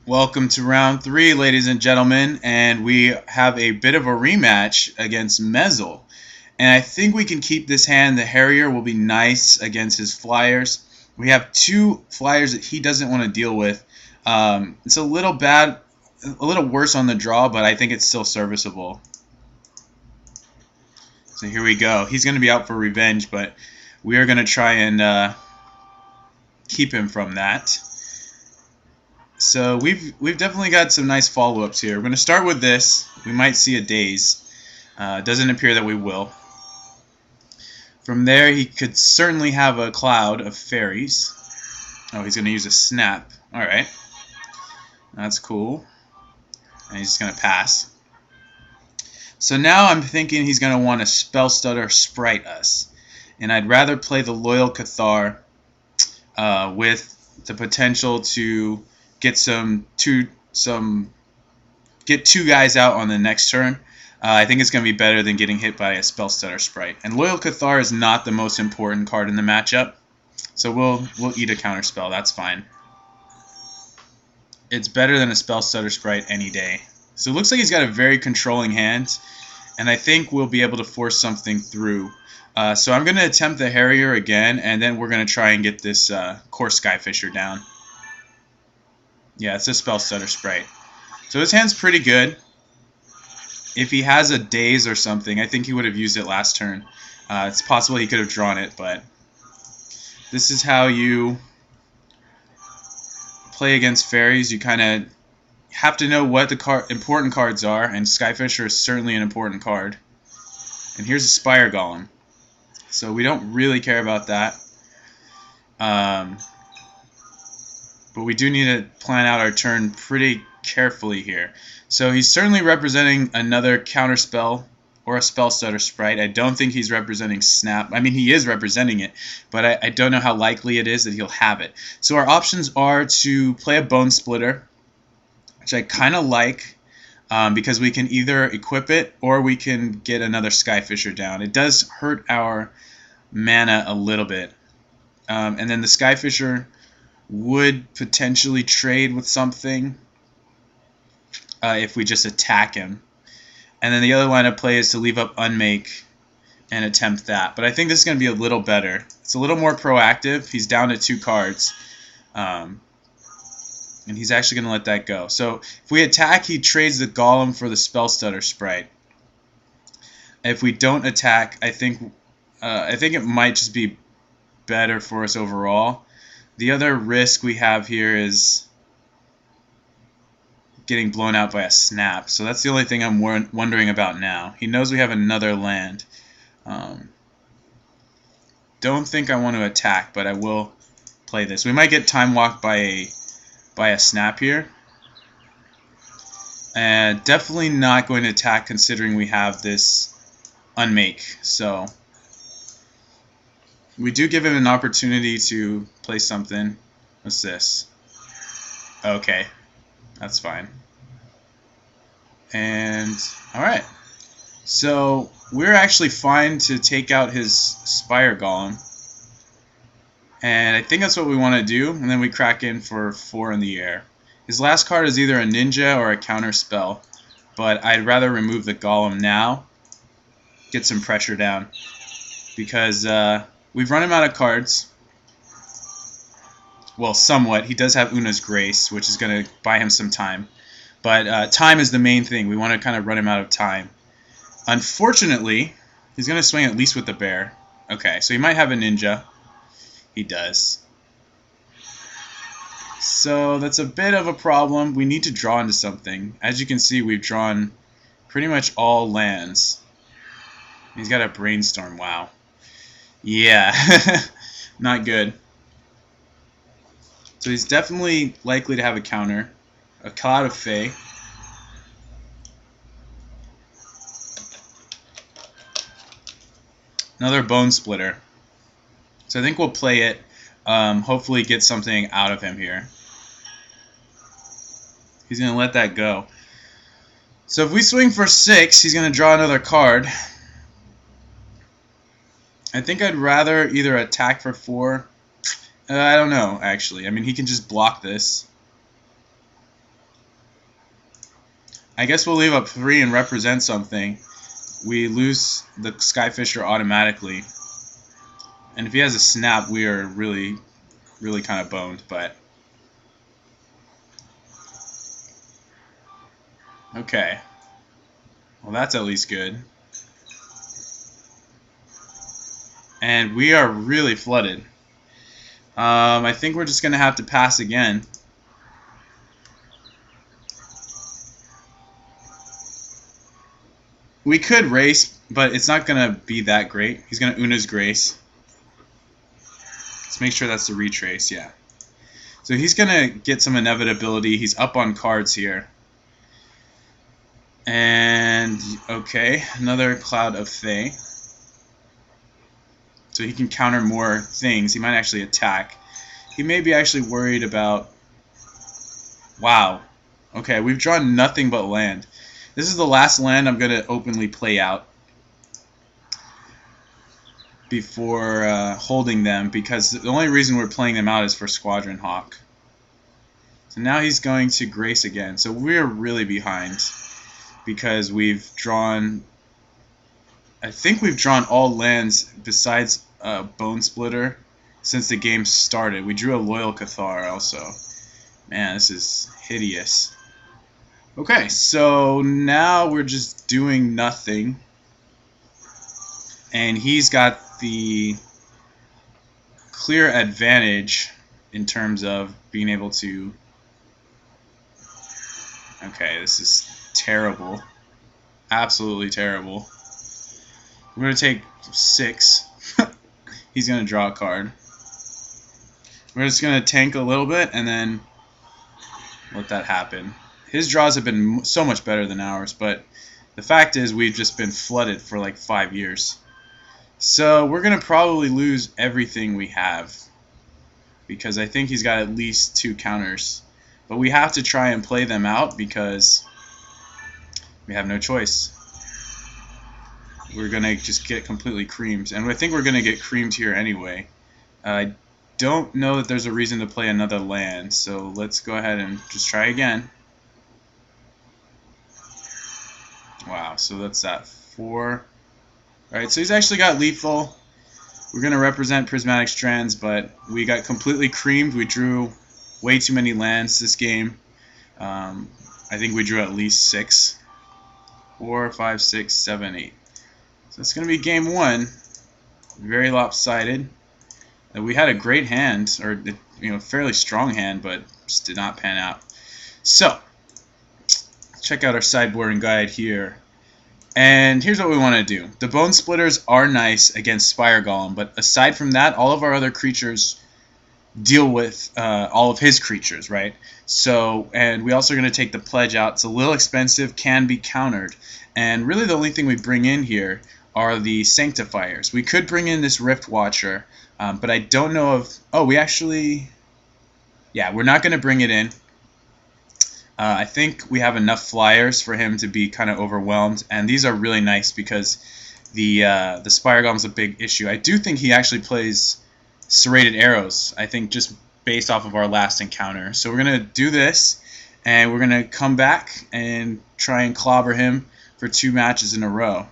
Welcome to round 3, ladies and gentlemen, and we have a bit of a rematch against Mezzle. And I think we can keep this hand. The Harrier will be nice against his Flyers. We have 2 Flyers that he doesn't want to deal with. It's a little bad, a little worse on the draw, but I think it's still serviceable. So here we go. He's going to be out for revenge, but we are going to try and keep him from that. So we've definitely got some nice follow-ups here. We're going to start with this. We might see a Daze. Doesn't appear that we will. From there, he could certainly have a Cloud of Fairies. Oh, he's going to use a Snap. Alright. That's cool. And he's just going to pass. So now I'm thinking he's going to want to Spell Stutter Sprite us. And I'd rather play the Loyal Cathar with the potential to get two guys out on the next turn. I think it's going to be better than getting hit by a Spell Stutter Sprite. And Loyal Cathar is not the most important card in the matchup, so we'll eat a counter spell. That's fine. It's better than a Spell Stutter Sprite any day. So it looks like he's got a very controlling hand, and I think we'll be able to force something through. So I'm going to attempt the Harrier again, and then we're going to try and get this Core Skyfisher down. Yeah, it's a Spell Stutter Sprite. So his hand's pretty good. If he has a Daze or something, I think he would have used it last turn. It's possible he could have drawn it, but this is how you play against fairies. You kind of have to know what the important cards are, and Skyfisher is certainly an important card. And here's a Spire Golem. So we don't really care about that. But we do need to plan out our turn pretty carefully here. So he's certainly representing another counterspell or a Spell Stutter Sprite. I don't think he's representing Snap. I mean, he is representing it, but I don't know how likely it is that he'll have it. So our options are to play a Bone Splitter, which I kind of like, because we can either equip it or we can get another Skyfisher down. It does hurt our mana a little bit. And then the Skyfisher would potentially trade with something if we just attack him. And then the other line of play is to leave up Unmake and attempt that. But I think this is going to be a little better. It's a little more proactive. He's down to 2 cards. And he's actually going to let that go. So if we attack, he trades the Golem for the Spell Stutter Sprite. If we don't attack, I think it might just be better for us overall. The other risk we have here is getting blown out by a Snap. So that's the only thing I'm wondering about now. He knows we have another land. Don't think I want to attack, but I will play this. We might get time walked by a Snap here. And definitely not going to attack considering we have this Unmake. So we do give him an opportunity to play something. What's this? Okay. That's fine. And, alright. So, we're actually fine to take out his Spire Golem. And I think that's what we want to do. And then we crack in for 4 in the air. His last card is either a Ninja or a Counter Spell. But I'd rather remove the Golem now. Get some pressure down. Because, we've run him out of cards. Well, somewhat. He does have Una's Grace, which is going to buy him some time. But time is the main thing. We want to kind of run him out of time. Unfortunately, he's going to swing at least with the bear. Okay, so he might have a Ninja. He does. So that's a bit of a problem. We need to draw into something. As you can see, we've drawn pretty much all lands. He's got a Brainstorm. Wow. Yeah, not good. So he's definitely likely to have a counter. A Cloud of Fae. Another Bone Splitter. So I think we'll play it. Hopefully get something out of him here. He's going to let that go. So if we swing for 6, he's going to draw another card. I think I'd rather either attack for 4. I don't know, actually. I mean, he can just block this. I guess we'll leave up 3 and represent something. We lose the Skyfisher automatically. And if he has a snap, we are really kind of boned. But okay. Well, that's at least good. And we are really flooded. I think we're just going to have to pass again. We could race, but it's not going to be that great. He's going to Una's Grace. Let's make sure that's the retrace, yeah. So he's going to get some inevitability. He's up on cards here. And, okay, another Cloud of Fae. So he can counter more things. He might actually attack. He may be actually worried about... Wow. Okay, we've drawn nothing but land. This is the last land I'm going to openly play out before holding them, because the only reason we're playing them out is for Squadron Hawk. So now he's going to Grace again. So we're really behind because we've drawn... I think we've drawn all lands besides Bone Splitter since the game started. We drew a Loyal Cathar also. Man, this is hideous. Okay, so now we're just doing nothing. And he's got the clear advantage in terms of being able to... Okay, this is terrible. Absolutely terrible. We're going to take 6. He's going to draw a card. We're just going to tank a little bit and then let that happen. His draws have been so much better than ours, but the fact is we've just been flooded for like 5 years. So we're going to probably lose everything we have because I think he's got at least 2 counters. But we have to try and play them out because we have no choice. We're going to just get completely creamed. And I think we're going to get creamed here anyway. I don't know that there's a reason to play another land, so let's go ahead and just try again. Wow, so that's that 4. Alright, so he's actually got lethal. We're going to represent Prismatic Strands, but we got completely creamed. We drew way too many lands this game. I think we drew at least 6. 4, 5, 6, 7, 8. So it's going to be game 1. Very lopsided. We had a great hand, or fairly strong hand, but just did not pan out. So, check out our sideboarding guide here. And here's what we want to do. The Bone Splitters are nice against Spire Golem, but aside from that, all of our other creatures deal with all of his creatures, right? So, and we also are going to take the Pledge out. It's a little expensive, can be countered. And really the only thing we bring in here are the Sanctifiers. We could bring in this Rift Watcher, but I don't know if... Oh, we actually... Yeah, we're not going to bring it in. I think we have enough flyers for him to be kind of overwhelmed, and these are really nice because the Spire Golem's a big issue. I do think he actually plays Serrated Arrows, I think just based off of our last encounter. So we're going to do this, and we're going to come back and try and clobber him for 2 matches in a row.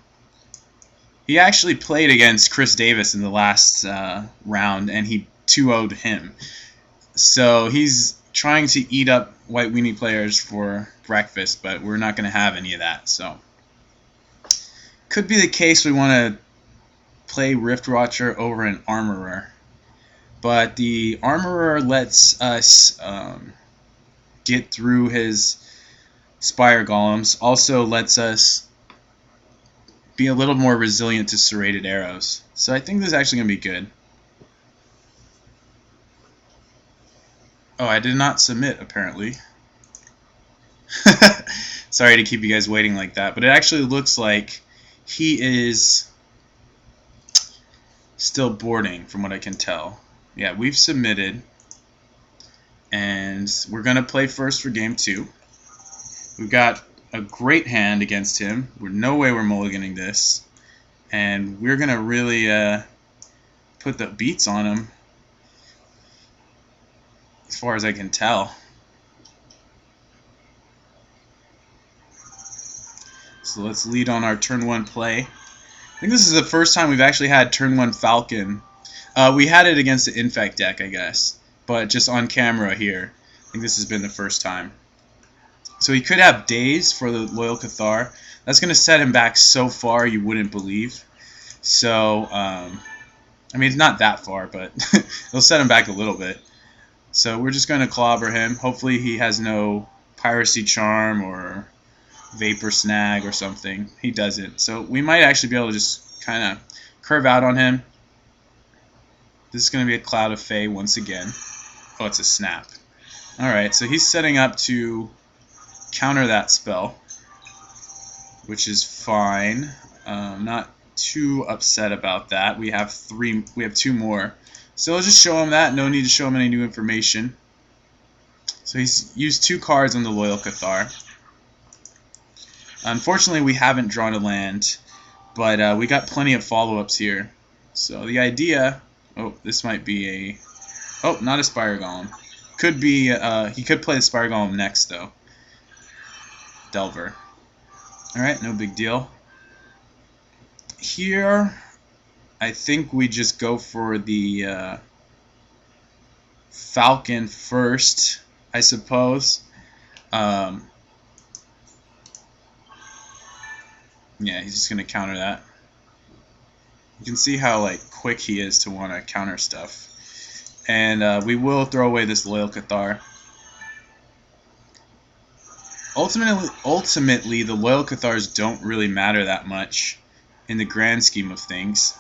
He actually played against Chris Davis in the last round, and he 2-0'd him. So he's trying to eat up White Weenie players for breakfast, but we're not going to have any of that. So could be the case we want to play Rift Watcher over an Armorer. But the Armorer lets us get through his Spire Golems, also lets us be a little more resilient to Serrated Arrows. So I think this is actually going to be good. Oh, I did not submit, apparently. Sorry to keep you guys waiting like that, but it actually looks like he is still boarding, from what I can tell. Yeah, we've submitted, and we're going to play first for game 2. We've got a great hand against him. No way we're mulliganing this, and we're going to really put the beats on him, as far as I can tell. So let's lead on our turn 1 play. I think this is the first time we've actually had turn 1 Falcon. We had it against the Infect deck, I guess, but just on camera here. I think this has been the first time. So he could have Daze for the Loyal Cathar. That's going to set him back so far you wouldn't believe. So, I mean, it's not that far, but it'll set him back a little bit. So we're just going to clobber him. Hopefully he has no Piracy Charm or Vapor Snag or something. He doesn't. So we might actually be able to just kind of curve out on him. This is going to be a Cloud of Fey once again. Oh, it's a Snap. Alright, so he's setting up to counter that spell, which is fine. Not too upset about that. We have 2 more. So I'll just show him that. No need to show him any new information. So he's used 2 cards on the Loyal Cathar. Unfortunately, we haven't drawn a land, but we got plenty of follow-ups here. So the idea... Oh, this might be a... Oh, not a Spire Golem. Could be... he could play the Spire Golem next, though. Delver. Alright, no big deal. Here, I think we just go for the Falcon first, I suppose. Yeah, he's just going to counter that. You can see how quick he is to want to counter stuff. And we will throw away this Loyal Cathar. Ultimately, the Loyal Cathars don't really matter that much in the grand scheme of things.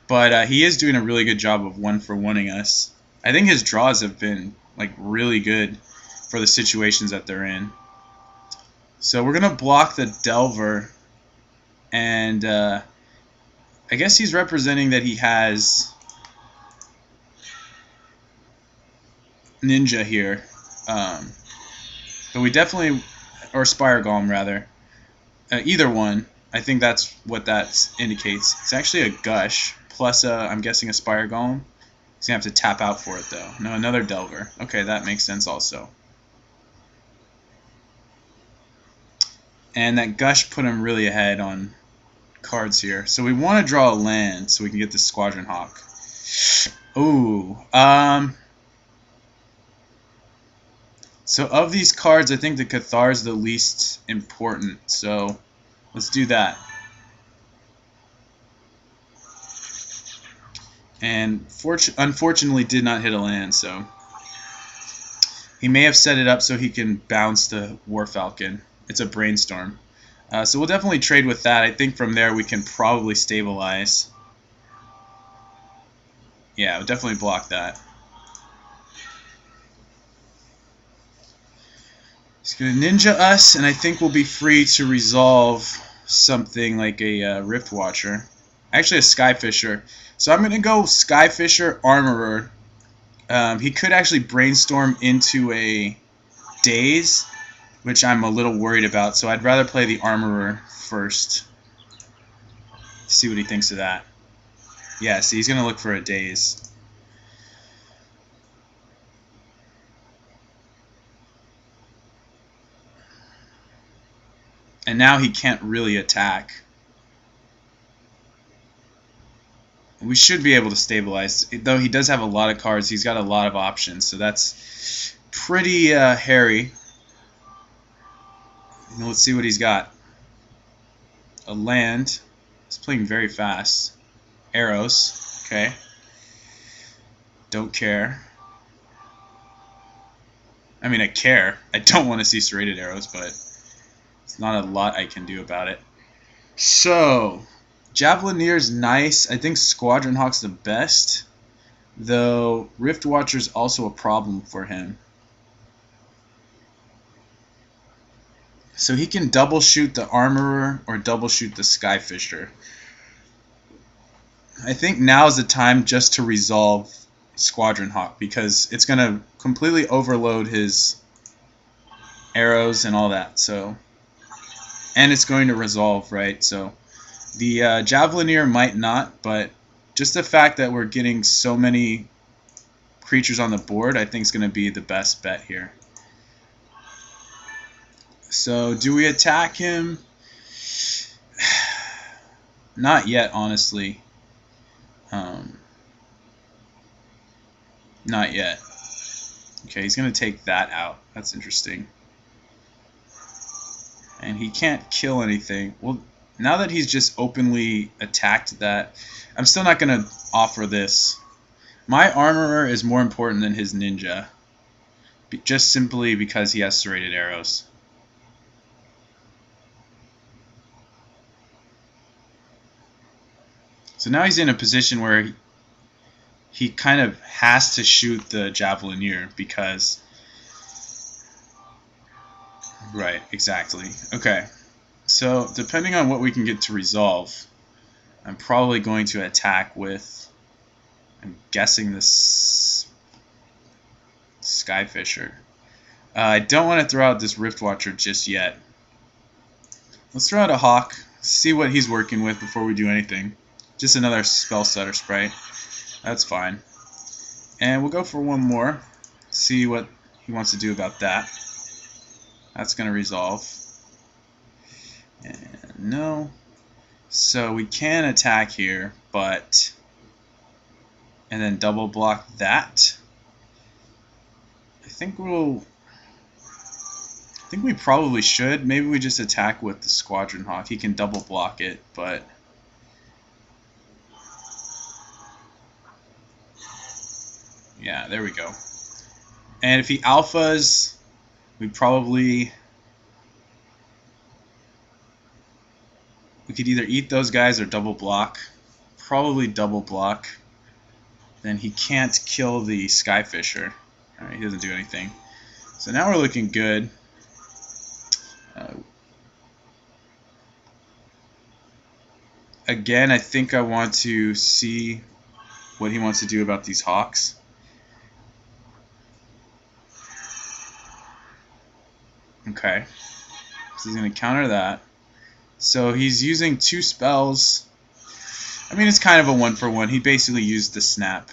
But he is doing a really good job of 1-for-1ing us. I think his draws have been really good for the situations that they're in. So we're going to block the Delver, and I guess he's representing that he has Ninja here. But we definitely, or Spire Golem rather, either one. I think that's what that indicates. It's actually a Gush, plus I'm guessing a Spire Golem. He's going to have to tap out for it though. No, another Delver. Okay, that makes sense also. And that Gush put him really ahead on cards here. So we want to draw a land so we can get the Squadron Hawk. Ooh. So of these cards, I think the Cathar is the least important. So let's do that. And unfortunately did not hit a land, so he may have set it up so he can bounce the War Falcon. It's a Brainstorm. So we'll definitely trade with that. I think from there we can probably stabilize. Yeah, we'll definitely block that. He's going to Ninja us, and I think we'll be free to resolve something like a Rift Watcher. Actually, a Skyfisher. So I'm going to go Skyfisher, Armorer. He could actually Brainstorm into a Daze, which I'm a little worried about, so I'd rather play the Armorer first. See what he thinks of that. Yeah, see, he's going to look for a Daze. And now he can't really attack. We should be able to stabilize. Though he does have a lot of cards, he's got a lot of options, so that's pretty hairy. Now let's see what he's got. A land. He's playing very fast. Arrows. Okay. Don't care. I mean, I care. I don't want to see serrated arrows, but it's not a lot I can do about it. So, Javelinier's nice. I think Squadron Hawk's the best, though Rift Watcher's also a problem for him. So he can double shoot the Armorer or double shoot the Skyfisher. I think now is the time just to resolve Squadron Hawk, because it's going to completely overload his arrows and all that. So, and it's going to resolve, right? So the Javelinier might not, but just the fact that we're getting so many creatures on the board, I think is going to be the best bet here. So do we attack him? Not yet, honestly. Not yet. Okay, he's going to take that out. That's interesting. And he can't kill anything. Well, now that he's just openly attacked that, I'm still not going to offer this. My armorer is more important than his ninja. Just simply because he has serrated arrows. So now he's in a position where he kind of has to shoot the Javelineer because... Right, exactly. Okay, so depending on what we can get to resolve, I'm probably going to attack with, I'm guessing, this Skyfisher. I don't want to throw out this Riftwatcher just yet. Let's throw out a Hawk, see what he's working with before we do anything. Just another Spell Stutter Sprite. That's fine. And we'll go for one more, see what he wants to do about that. That's going to resolve. And no. So we can attack here, but... And then double block that. I think we probably should. Maybe we just attack with the Squadron Hawk. He can double block it, but... Yeah, there we go. And if he alphas, we could either eat those guys or double block. Probably double block. Then he can't kill the Skyfisher. Alright, he doesn't do anything. So now we're looking good. Again, I think I want to see what he wants to do about these Hawks. Okay. So he's going to counter that. So he's using 2 spells. I mean, it's kind of a 1-for-1. He basically used the snap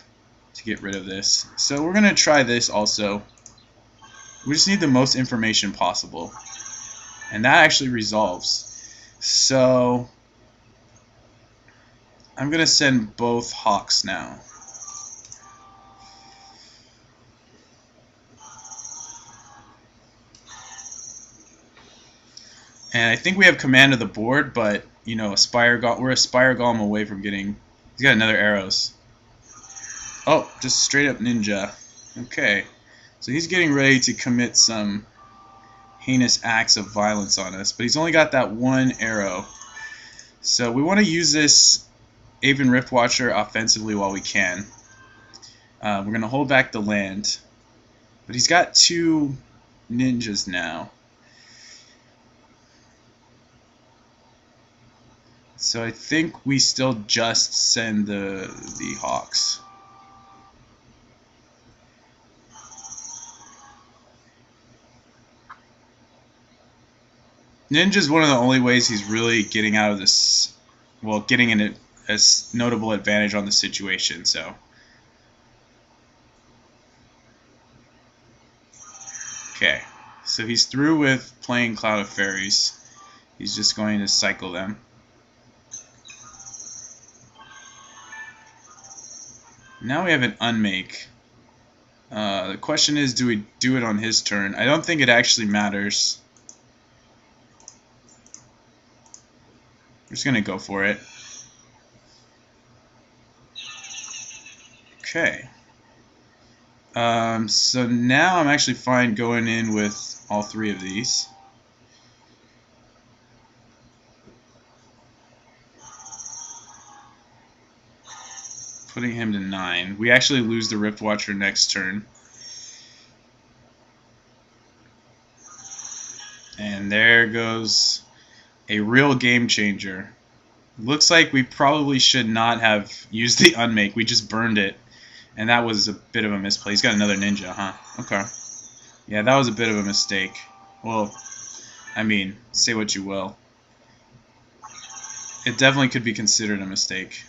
to get rid of this. So we're going to try this also. We just need the most information possible. And that actually resolves. So I'm going to send both Hawks now. And I think we have command of the board, but you know, we're a Spire Golem away from getting. He's got another arrows. Oh, just straight up ninja. Okay, so he's getting ready to commit some heinous acts of violence on us, but he's only got that 1 arrow. So we want to use this Aven Riftwatcher offensively while we can. We're going to hold back the land, but he's got 2 ninjas now. So I think we still just send the Hawks. Ninja's one of the only ways he's really getting out of this, well, getting in a notable advantage on the situation, so. Okay, so he's through with playing Cloud of Fairies. He's just going to cycle them. Now we have an unmake. The question is, do we do it on his turn? I don't think it actually matters. We're just going to go for it. Okay. So now I'm actually fine going in with all 3 of these. Putting him to 9. We actually lose the Riftwatcher next turn. And there goes a real game changer. Looks like we probably should not have used the unmake. We just burned it. And that was a bit of a misplay. He's got another ninja, huh? Okay. Yeah, that was a bit of a mistake. Well, I mean, say what you will. It definitely could be considered a mistake.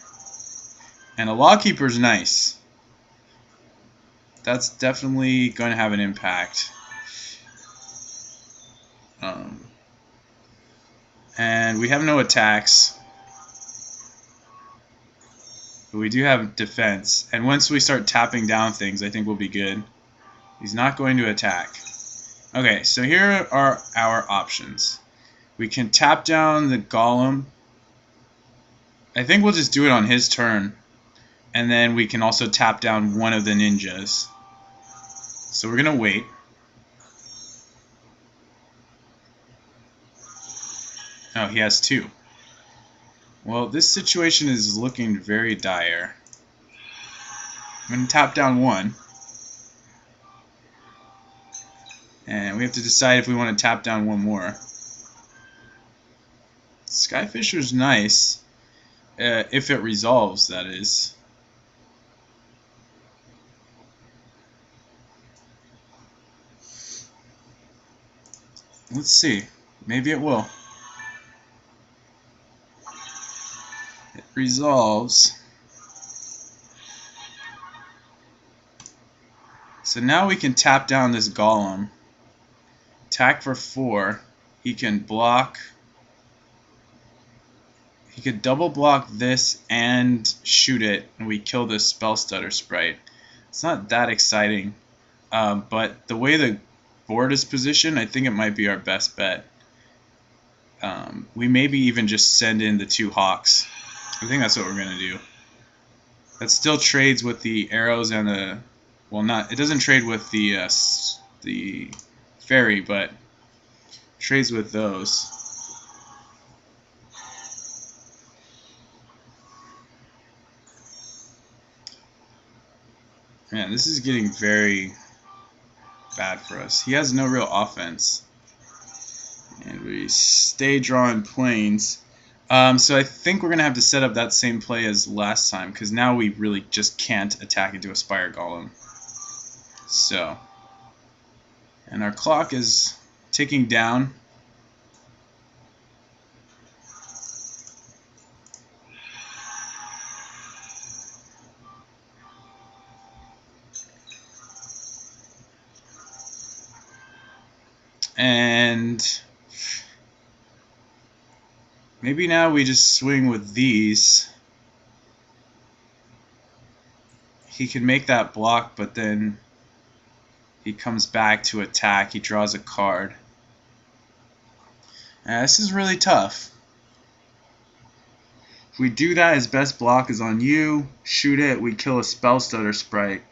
And a Lawkeeper's nice. That's definitely going to have an impact. And we have no attacks. But we do have defense. And once we start tapping down things, I think we'll be good. He's not going to attack. Okay, so here are our options. We can tap down the golem. I think we'll just do it on his turn. And then we can also tap down one of the ninjas. So we're going to wait. Oh, he has two. Well, this situation is looking very dire. I'm going to tap down one. And we have to decide if we want to tap down one more. Skyfisher's nice. If it resolves, that is. Let's see. Maybe it will. It resolves. So now we can tap down this golem. Attack for 4. He can block. He could double block this and shoot it, and we kill this spell stutter sprite. It's not that exciting, but the way the board is positioned, I think it might be our best bet. We maybe even just send in the 2 hawks. I think that's what we're gonna do. That still trades with the arrows and the, well, not, it doesn't trade with the fairy, but trades with those. Man, this is getting very bad for us. He has no real offense. And we stay drawing planes. So I think we're going to have to set up that same play as last time, because now we really just can't attack into a Spire Golem. So, and our clock is ticking down. And maybe now we just swing with these. He can make that block, but then he comes back to attack. He draws a card. This is really tough. If we do that, his best block is on you. Shoot it. We kill a spell stutter sprite.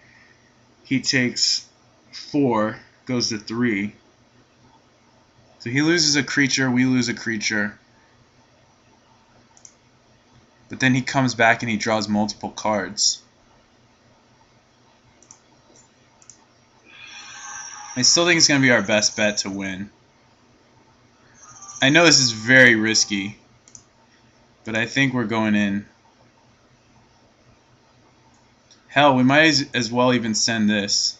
He takes 4, goes to 3. So he loses a creature, we lose a creature. But then he comes back and he draws multiple cards. I still think it's going to be our best bet to win. I know this is very risky, but I think we're going in. Hell, we might as well even send this.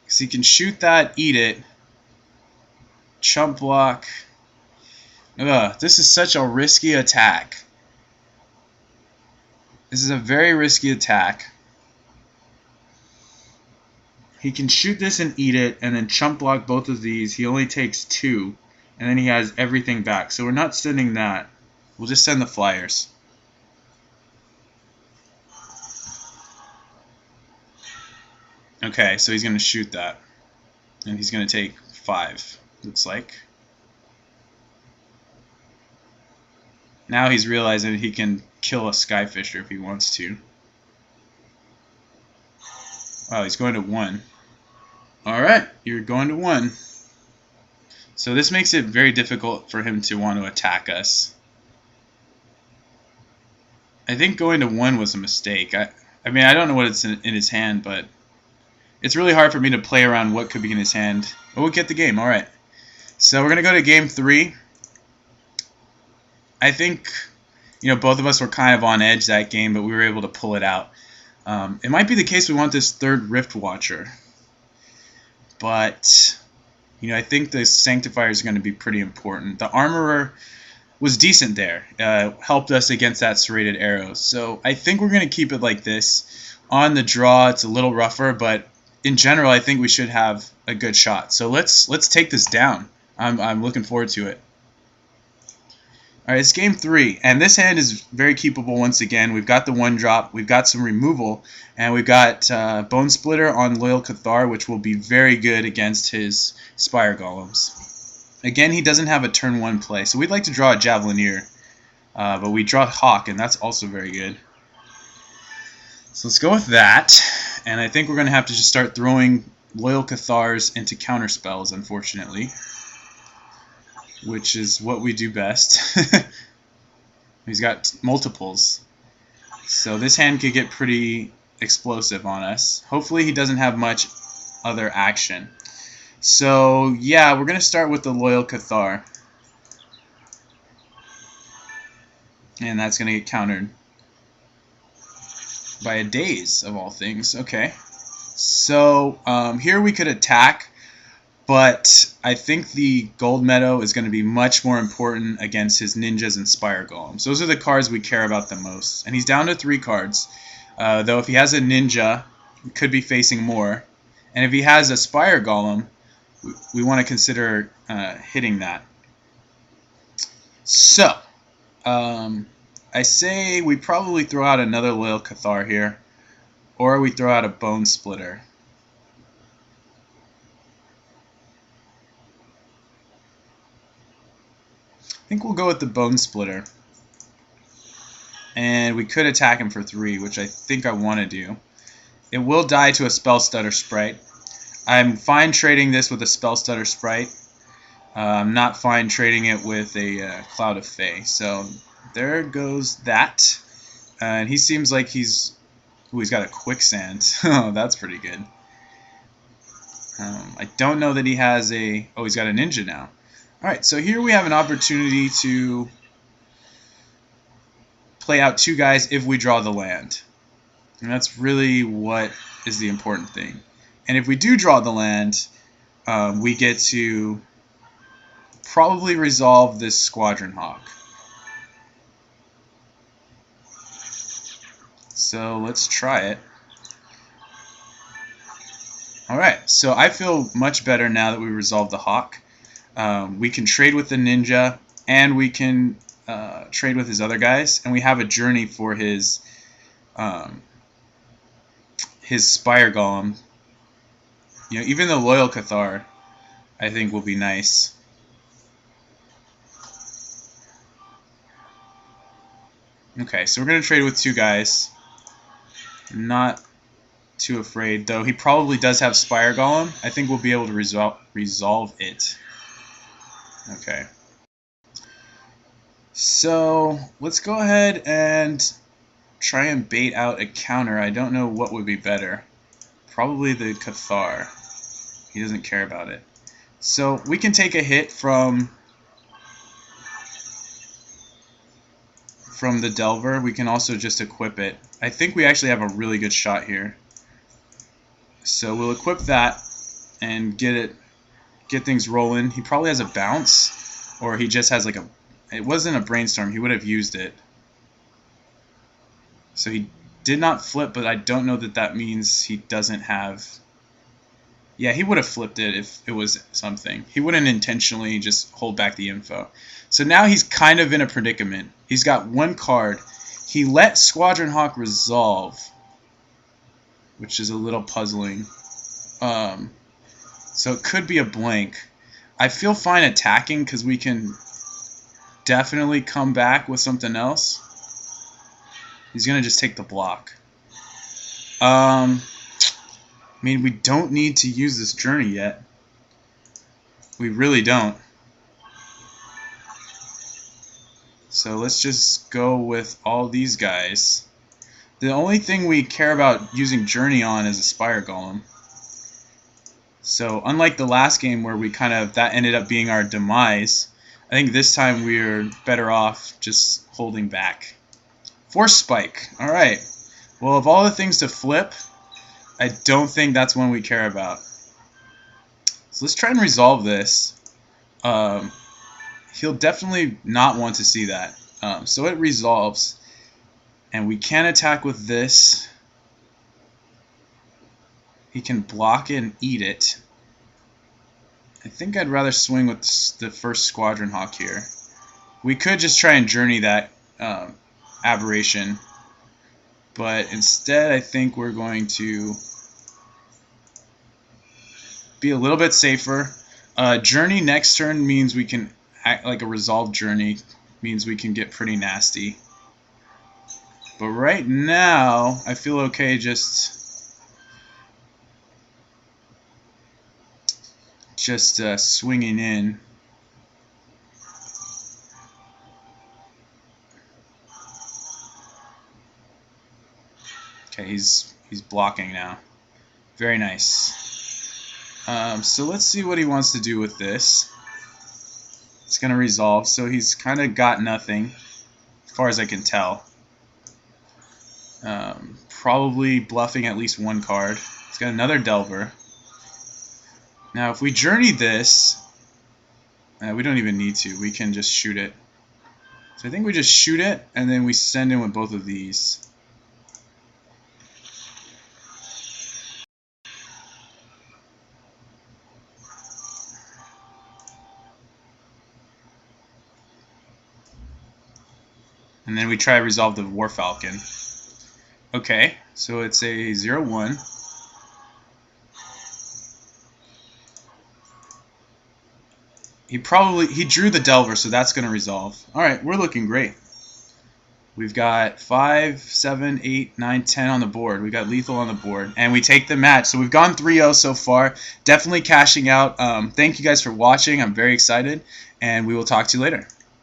Because he can shoot that, eat it, chump block. Ugh, this is such a risky attack. This is a very risky attack. He can shoot this and eat it, and then chump block both of these. He only takes 2, and then he has everything back. So we're not sending that. We'll just send the flyers. Okay, so he's going to shoot that. And he's going to take 5, looks like. Now he's realizing he can kill a Skyfisher if he wants to. Wow, he's going to 1. Alright, you're going to 1. So this makes it very difficult for him to want to attack us. I think going to 1 was a mistake. I mean, I don't know what it's in his hand, but it's really hard for me to play around what could be in his hand. But we'll get the game, alright. So we're going to go to game 3. I think, both of us were kind of on edge that game, but we were able to pull it out. It might be the case we want this 3rd Rift Watcher. But, I think the Sanctifier is going to be pretty important. The Armorer was decent there. Helped us against that serrated arrow. So I think we're going to keep it like this. On the draw, it's a little rougher, but in general, I think we should have a good shot. So let's take this down. I'm looking forward to it. All right, it's game 3, and this hand is very keepable once again. We've got the 1-drop, we've got some removal, and we've got Bone Splitter on Loyal Cathar, which will be very good against his Spire Golems. Again, he doesn't have a turn 1 play, so we'd like to draw a Javelineer, but we draw Hawk, and that's also very good. So let's go with that, and I think we're going to have to just start throwing Loyal Cathars into counterspells, unfortunately, which is what we do best. He's got multiples, so this hand could get pretty explosive on us. Hopefully he doesn't have much other action. So yeah, we're going to start with the Loyal Cathar, and that's going to get countered by a Daze, of all things. Okay, so here we could attack, but I think the Gold Meadow is going to be much more important against his Ninjas and Spire Golems. Those are the cards we care about the most. And he's down to 3 cards, though if he has a Ninja, he could be facing more. And if he has a Spire Golem, we want to consider hitting that. So, I say we probably throw out another Loyal Cathar here, or we throw out a Bone Splitter. I think we'll go with the Bone Splitter. And we could attack him for 3, which I think I want to do. It will die to a Spell Stutter Sprite. I'm fine trading this with a Spell Stutter Sprite. I'm not fine trading it with a Cloud of Fae. So there goes that. And he seems like he's got a Quicksand. Oh, that's pretty good. I don't know that he has a... Oh, he's got a Ninja now. Alright, so here we have an opportunity to play out 2 guys if we draw the land. And that's really what is the important thing. And if we do draw the land, we get to probably resolve this Squadron Hawk. So let's try it. Alright, so I feel much better now that we resolved the Hawk. We can trade with the Ninja, and we can trade with his other guys, and we have a journey for his Spire Golem. You know, even the Loyal Cathar, I think, will be nice. Okay, so we're going to trade with 2 guys. I'm not too afraid, though he probably does have Spire Golem. I think we'll be able to resolve it. Okay. So let's go ahead and try and bait out a counter. I don't know what would be better. Probably the Cathar. He doesn't care about it. So we can take a hit from the Delver. We can also just equip it. I think we actually have a really good shot here. So we'll equip that and get things rolling. He probably has a bounce, or he just has like a... It wasn't a Brainstorm. He would have used it. So he did not flip, but I don't know that that means he doesn't have... Yeah, he would have flipped it if it was something. He wouldn't intentionally just hold back the info. So now he's kind of in a predicament. He's got 1 card. He let Squadron Hawk resolve, which is a little puzzling. So it could be a blank. I feel fine attacking because we can definitely come back with something else. He's going to just take the block. I mean, we don't need to use this journey yet. We really don't. So let's just go with all these guys. The only thing we care about using journey on is a Spire Golem. So unlike the last game where we that ended up being our demise, I think this time we're better off just holding back. Force Spike. Alright. Well, of all the things to flip, I don't think that's one we care about. So let's try and resolve this. He'll definitely not want to see that. So it resolves. And we can attack with this. He can block it and eat it. I think I'd rather swing with the first Squadron Hawk here. We could just try and journey that aberration, but instead I think we're going to be a little bit safer. Journey next turn means we can act like a resolved journey, means we can get pretty nasty. But right now, I feel okay just swinging in. Okay, he's blocking now. Very nice. So let's see what he wants to do with this. It's going to resolve, so he's kind of got nothing, as far as I can tell. Probably bluffing at least one card. He's got another Delver. Now, if we journey this, we don't even need to. We can just shoot it. So I think we just shoot it, and then we send in with both of these. And then we try to resolve the War Falcon. Okay, so it's a 0-1. He drew the Delver, so that's going to resolve. Alright, we're looking great. We've got 5, 7, 8, 9, 10 on the board. We've got lethal on the board. And we take the match. So we've gone 3-0 so far. Definitely cashing out. Thank you guys for watching. I'm very excited. And we will talk to you later.